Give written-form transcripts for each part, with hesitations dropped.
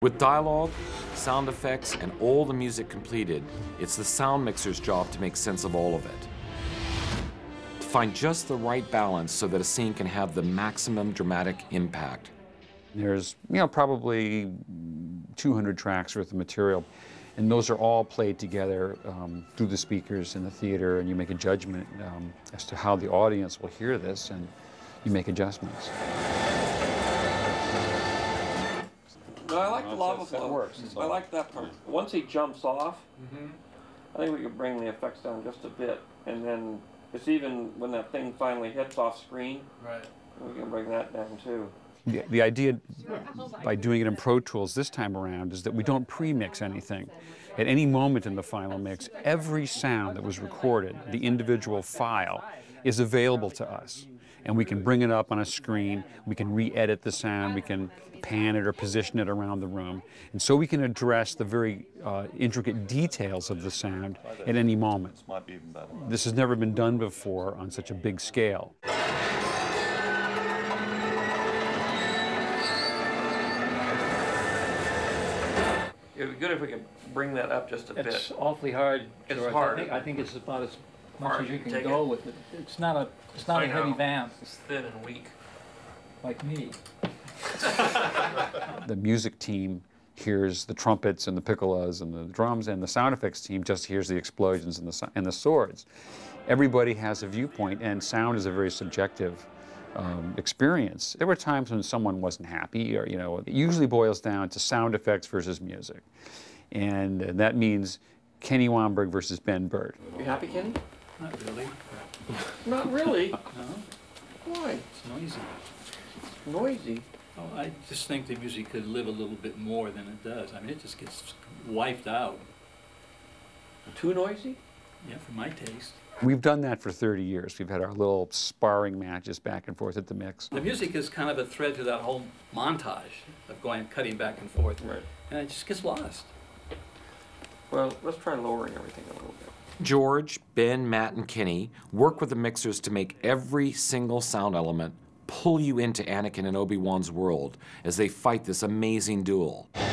With dialogue, sound effects, and all the music completed, it's the sound mixer's job to make sense of all of it. To find just the right balance so that a scene can have the maximum dramatic impact. There's, probably 200 tracks worth of material, and those are all played together through the speakers in the theater, and you make a judgment as to how the audience will hear this, and you make adjustments. No, I like the lava flow. I like that part. Once he jumps off, I think we could bring the effects down just a bit, and then it's even when that thing finally hits off screen, we can bring that down too. The idea by doing it in Pro Tools this time around is that we don't pre-mix anything. At any moment in the final mix, every sound that was recorded, the individual file, is available to us. And we can bring it up on a screen, we can re-edit the sound, we can pan it or position it around the room. And so we can address the very intricate details of the sound at any moment. This has never been done before on such a big scale. It would be good if we could bring that up just a bit. It's awfully hard. It's George. hard. I think it's about as much Hard as you to can take go it. with it. It's not a heavy vamp It's thin and weak. like me. The music team hears the trumpets and the piccolos and the drums, and the sound effects team just hears the explosions and the swords. Everybody has a viewpoint, and sound is a very subjective experience. There were times when someone wasn't happy, or it usually boils down to sound effects versus music, and that means Kenny Wamberg versus Ben Bird. You happy, Kenny? Not really. Not really. No, Why? it's noisy. Noisy. Oh, I just think the music could live a little bit more than it does. I mean, it just gets wiped out. Too noisy? Yeah, for my taste. We've done that for 30 years. We've had our little sparring matches back and forth at the mix. The music is kind of a thread to that whole montage of cutting back and forth. Right. And it just gets lost. Well, let's try lowering everything a little bit. George, Ben, Matt, and Kenny work with the mixers to make every single sound element pull you into Anakin and Obi-Wan's world as they fight this amazing duel. Yeah,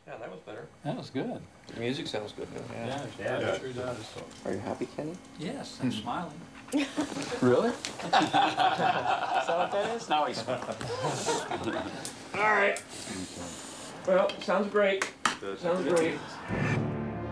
that was better. That was good. The music sounds good now. Yeah, it sure does. Are you happy, Kenny? Yes, I'm smiling. Really? Is that what that is? Now he's All right. Well, sounds great. Sounds great.